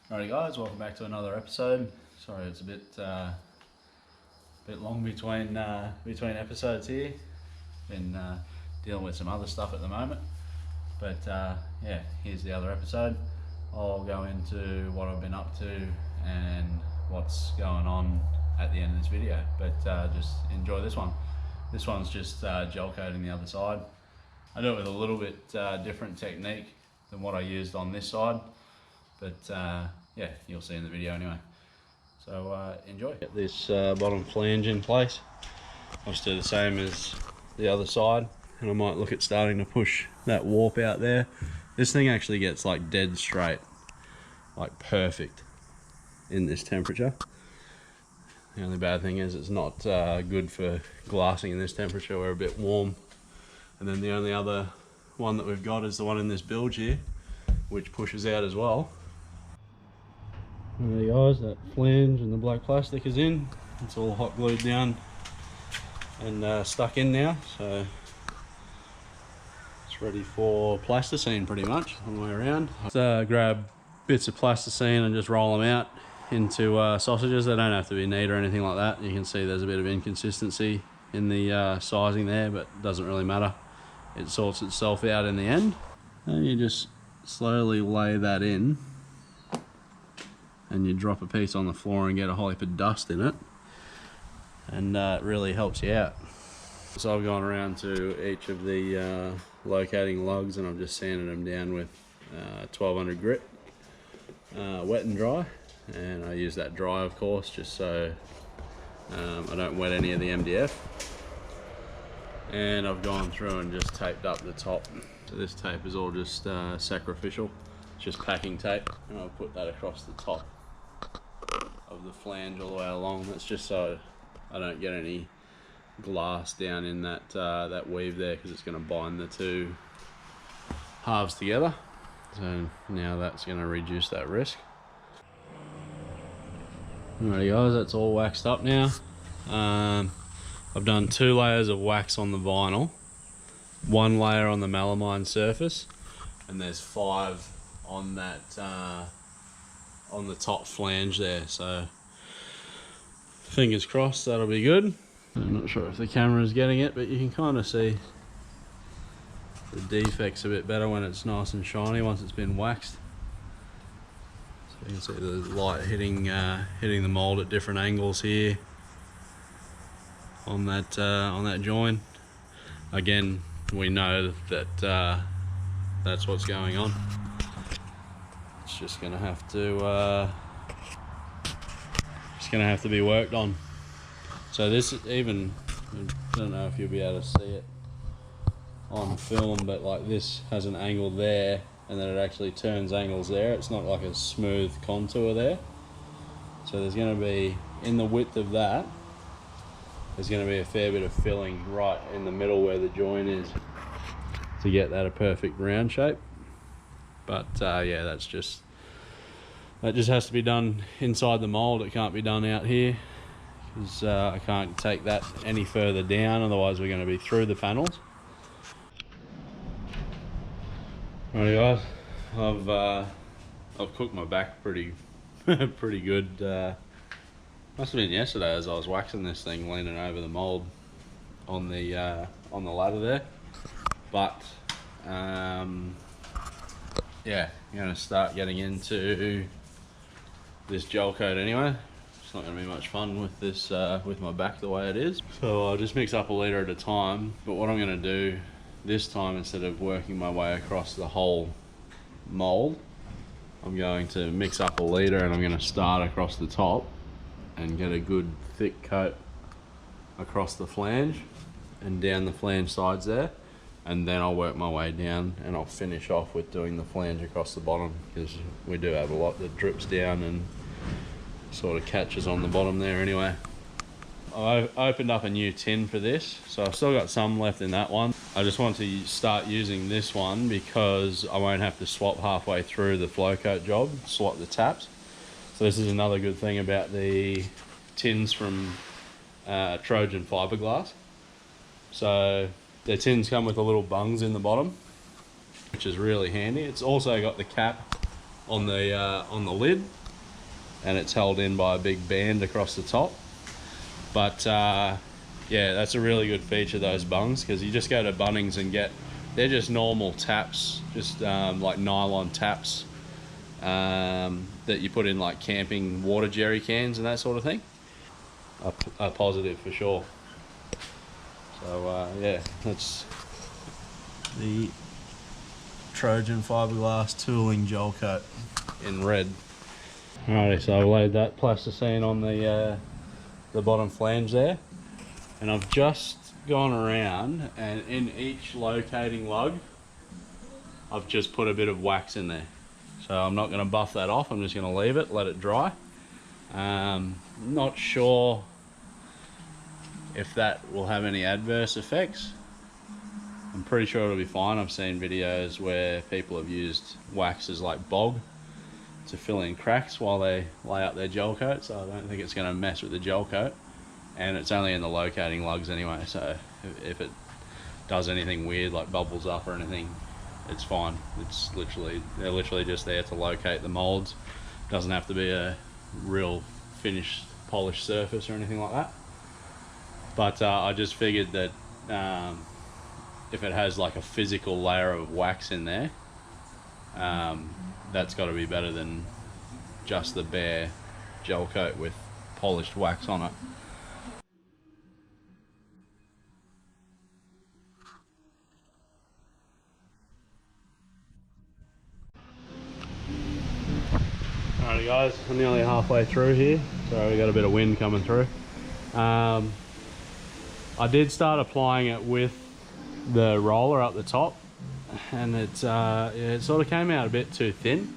Alrighty guys, welcome back to another episode. Sorry it's a bit long between episodes here. Been dealing with some other stuff at the moment. But yeah, here's the other episode. I'll go into what I've been up to and what's going on at the end of this video. But just enjoy this one. This one's just gel coating the other side. I do it with a little bit different technique than what I used on this side. But yeah, you'll see in the video anyway. So enjoy. Get this bottom flange in place. I'll just do the same as the other side, and I might look at starting to push that warp out there. This thing actually gets like dead straight, like perfect in this temperature. The only bad thing is it's not good for glassing in this temperature. We're a bit warm. And then the only other one that we've got is the one in this bilge here, which pushes out as well. There guys, that flange and the black plastic is in. It's all hot glued down and stuck in now, so it's ready for plasticine pretty much on the way around. Just grab bits of plasticine and just roll them out into sausages. They don't have to be neat or anything like that. You can see there's a bit of inconsistency in the sizing there, but it doesn't really matter. It sorts itself out in the end. And you just slowly lay that in, and you drop a piece on the floor and get a whole heap of dust in it, and it really helps you out. So I've gone around to each of the locating lugs and I've just sanded them down with 1200 grit, wet and dry, and I use that dry of course just so I don't wet any of the MDF. And I've gone through and just taped up the top. So this tape is all just sacrificial. It's just packing tape, and I'll put that across the top of the flange all the way along. That's just so I don't get any glass down in that that weave there, because it's going to bind the two halves together. So now that's going to reduce that risk. Alrighty guys, that's all waxed up now. I've done 2 layers of wax on the vinyl, 1 layer on the melamine surface, and there's 5 on that on the top flange there. So fingers crossed that'll be good. I'm not sure if the camera is getting it, but you can kind of see the defects a bit better when it's nice and shiny once it's been waxed. So you can see the light hitting the mold at different angles here on that join. Again, we know that that's what's going on. It's just gonna have to be worked on. So this even, I don't know if you'll be able to see it on film, but like this has an angle there, and then it actually turns angles there. It's not like a smooth contour there. So there's going to be, in the width of that, there's going to be a fair bit of filling right in the middle where the join is to get that a perfect round shape. But yeah, that just has to be done inside the mold. It can't be done out here, because I can't take that any further down, otherwise we're going to be through the panels. Alright guys, I've cooked my back pretty good. Must have been yesterday as I was waxing this thing, leaning over the mold on the ladder there. But yeah, I'm going to start getting into this gel coat anyway. It's not going to be much fun with this with my back the way it is. So I'll just mix up a litre at a time. But what I'm going to do this time, instead of working my way across the whole mold, I'm going to mix up a litre and I'm going to start across the top and get a good thick coat across the flange and down the flange sides there, and then I'll work my way down and I'll finish off with doing the flange across the bottom, because we do have a lot that drips down and sort of catches on the bottom there anyway. I opened up a new tin for this, so I've still got some left in that one. I just want to start using this one because I won't have to swap halfway through the flow coat job, swap the taps. So this is another good thing about the tins from Trojan fiberglass. So their tins come with the little bungs in the bottom, which is really handy. It's also got the cap on the lid, and it's held in by a big band across the top. But yeah, that's a really good feature, those bungs, because you just go to Bunnings and they're just normal taps, just like nylon taps that you put in like camping water jerry cans and that sort of thing. A positive for sure. So yeah, that's the Trojan fiberglass tooling gel coat in red. Alrighty, so I've laid that plasticine on the bottom flange there, and I've just gone around and in each locating lug I've just put a bit of wax in there. So I'm not going to buff that off, I'm just going to leave it, let it dry. Not sure if that will have any adverse effects. I'm pretty sure it'll be fine. I've seen videos where people have used wax as like bog to fill in cracks while they lay up their gel coat, so I don't think it's going to mess with the gel coat. And it's only in the locating lugs anyway, so if it does anything weird like bubbles up or anything, it's fine. They're literally just there to locate the molds. Doesn't have to be a real finished polished surface or anything like that. But I just figured that if it has like a physical layer of wax in there, that's got to be better than just the bare gel coat with polished wax on it. Alrighty guys, I'm nearly halfway through here, so we got a bit of wind coming through. I did start applying it with the roller up the top, and it sort of came out a bit too thin.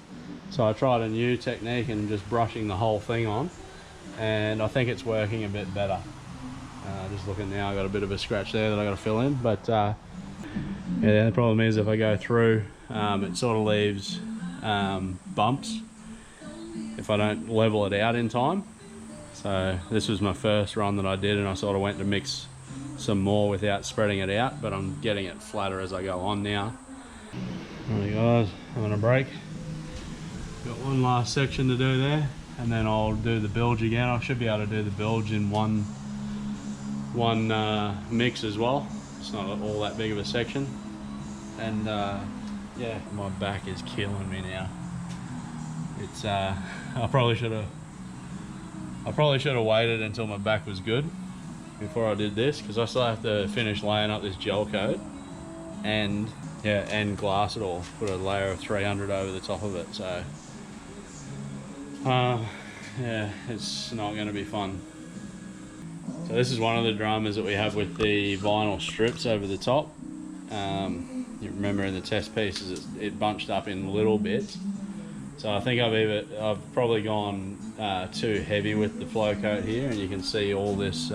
So I tried a new technique and just brushing the whole thing on, and I think it's working a bit better. Just looking now, I got a bit of a scratch there that I got to fill in, but yeah, the problem is if I go through, it sort of leaves bumps if I don't level it out in time. So this was my first run that I did, and I sort of went to mix some more without spreading it out, but I'm getting it flatter as I go on now. Alright guys, I'm gonna break. Got one last section to do there, and then I'll do the bilge again. I should be able to do the bilge in one mix as well. It's not all that big of a section. And yeah, my back is killing me now. It's I probably should have waited until my back was good before I did this, because I still have to finish laying up this gel coat and glass it all, put a layer of 300 over the top of it. So yeah, it's not going to be fun. So this is one of the dramas that we have with the vinyl strips over the top. You remember in the test pieces it bunched up in little bits. So I think I've probably gone too heavy with the flow coat here, and you can see all this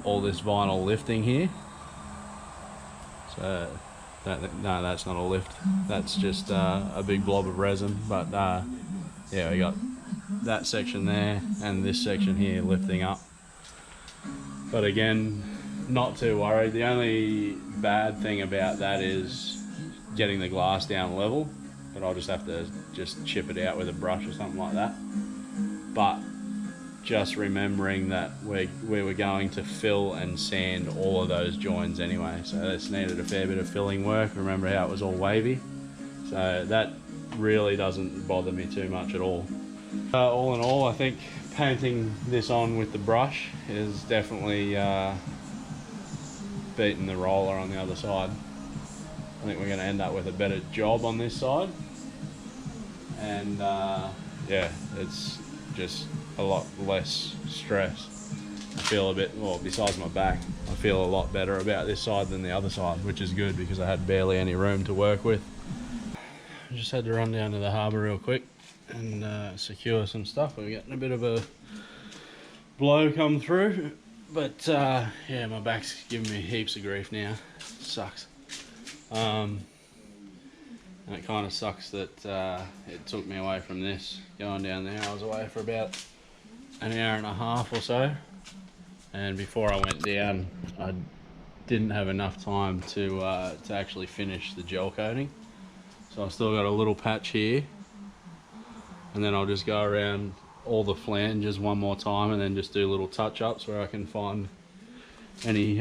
vinyl lifting here. So no, that's not a lift. That's just a big blob of resin. But yeah, we got that section there and this section here lifting up. But again, not too worried. The only bad thing about that is getting the glass down level, but I'll just have to chip it out with a brush or something like that. But just remembering that we were going to fill and sand all of those joins anyway, so this needed a fair bit of filling work. Remember how it was all wavy? So that really doesn't bother me too much at all. All in all, I think painting this on with the brush is definitely beating the roller on the other side. I think we're going to end up with a better job on this side, and yeah, it's just a lot less stress. I feel a bit, well, besides my back, I feel a lot better about this side than the other side, which is good because I had barely any room to work with. I just had to run down to the harbour real quick and secure some stuff. We're getting a bit of a blow come through, but yeah, my back's giving me heaps of grief now. It sucks. And it kind of sucks that it took me away from this. Going down there, I was away for about an hour and a half or so, and before I went down I didn't have enough time to actually finish the gel coating. So I've still got a little patch here, and then I'll just go around all the flanges one more time and then just do little touch-ups where I can find any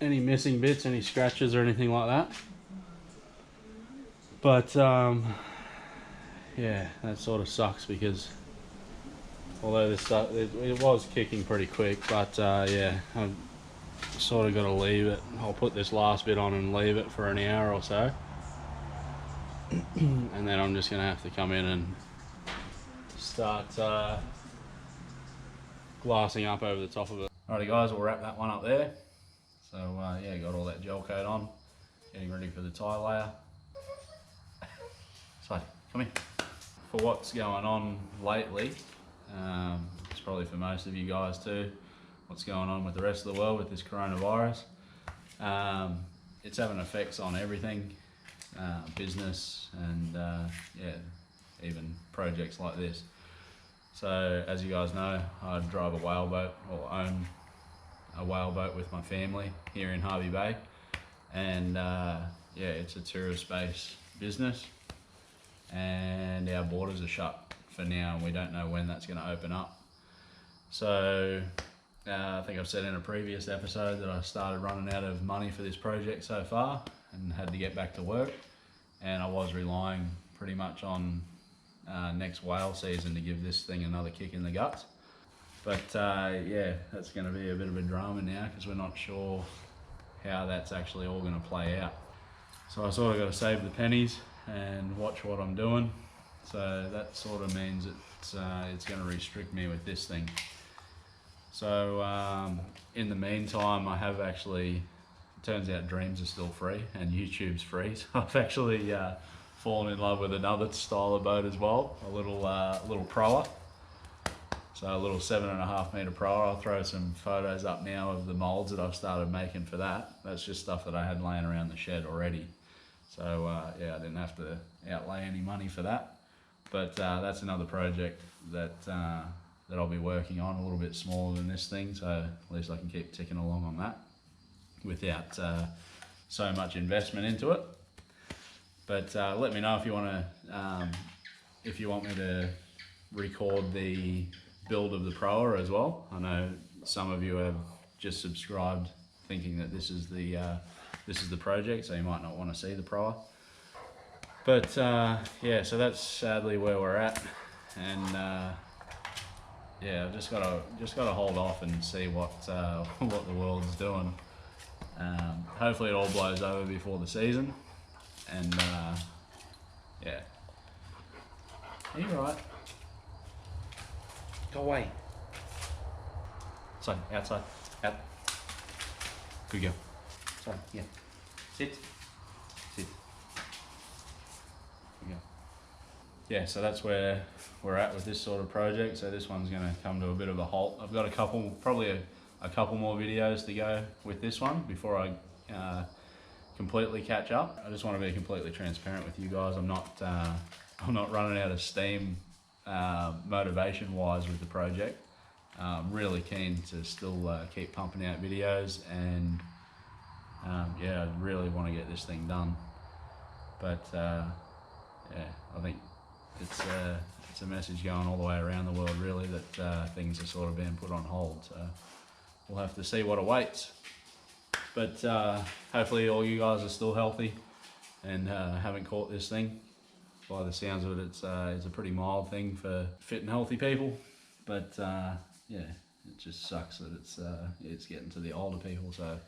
missing bits, any scratches or anything like that. But yeah, that sort of sucks because although this stuff, it was kicking pretty quick, but yeah, I've sort of got to leave it. I'll put this last bit on and leave it for an hour or so, and then I'm just going to have to come in and start glassing up over the top of it. Alrighty guys, we'll wrap that one up there. So yeah, got all that gel coat on, getting ready for the tie layer. So, come in. For what's going on lately, it's probably for most of you guys too, what's going on with the rest of the world with this coronavirus. It's having effects on everything, business and yeah, even projects like this. So as you guys know, I drive a whaleboat, or own a whaleboat with my family here in Hervey Bay, and yeah, it's a tourist-based business, and our borders are shut for now, and we don't know when that's going to open up. So I think I've said in a previous episode that I started running out of money for this project so far and had to get back to work, and I was relying pretty much on next whale season to give this thing another kick in the guts. But yeah, that's going to be a bit of a drama now because we're not sure how that's actually all going to play out. So I sort of got to save the pennies and watch what I'm doing. So that sort of means it's going to restrict me with this thing. So in the meantime, I have actually, it turns out Dreams are still free and YouTube's free. So I've actually fallen in love with another style of boat as well, a little proa. So a little 7.5 metre proa. I'll throw some photos up now of the moulds that I've started making for that. That's just stuff that I had laying around the shed already. So yeah, I didn't have to outlay any money for that. But that's another project that that I'll be working on, a little bit smaller than this thing, so at least I can keep ticking along on that without so much investment into it. But let me know if you want me to record the build of the proa as well. I know some of you have just subscribed thinking that this is the project, so you might not want to see the proa. But yeah, so that's sadly where we're at, and yeah, I've just got to hold off and see what the world's doing. Hopefully it all blows over before the season, and yeah. Are you right? Go away. Outside, outside, out. Good girl. Sorry, yeah. Sit. Sit. Good girl. Yeah, so that's where we're at with this sort of project. So this one's going to come to a bit of a halt. I've got probably a couple more videos to go with this one before I completely catch up. I just want to be completely transparent with you guys. I'm not running out of steam motivation wise with the project. I'm really keen to still keep pumping out videos, and yeah, I really want to get this thing done. But yeah, I think it's a message going all the way around the world really that things are sort of being put on hold. So we'll have to see what awaits. But hopefully all you guys are still healthy and haven't caught this thing. By the sounds of it, it's a pretty mild thing for fit and healthy people. But yeah, it just sucks that it's getting to the older people. So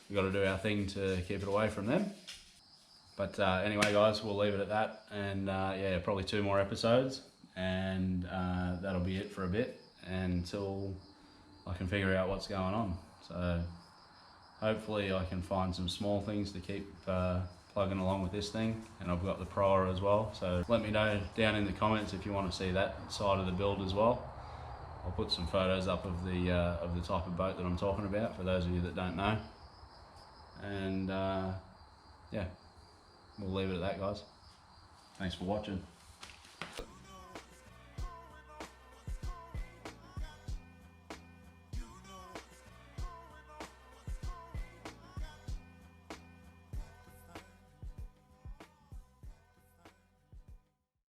we've got to do our thing to keep it away from them. But anyway, guys, we'll leave it at that. And yeah, probably 2 more episodes, and that'll be it for a bit until I can figure out what's going on. So hopefully I can find some small things to keep plugging along with this thing, and I've got the proa as well. So let me know down in the comments if you want to see that side of the build as well. I'll put some photos up of the type of boat that I'm talking about for those of you that don't know. And yeah, we'll leave it at that, guys. Thanks for watching.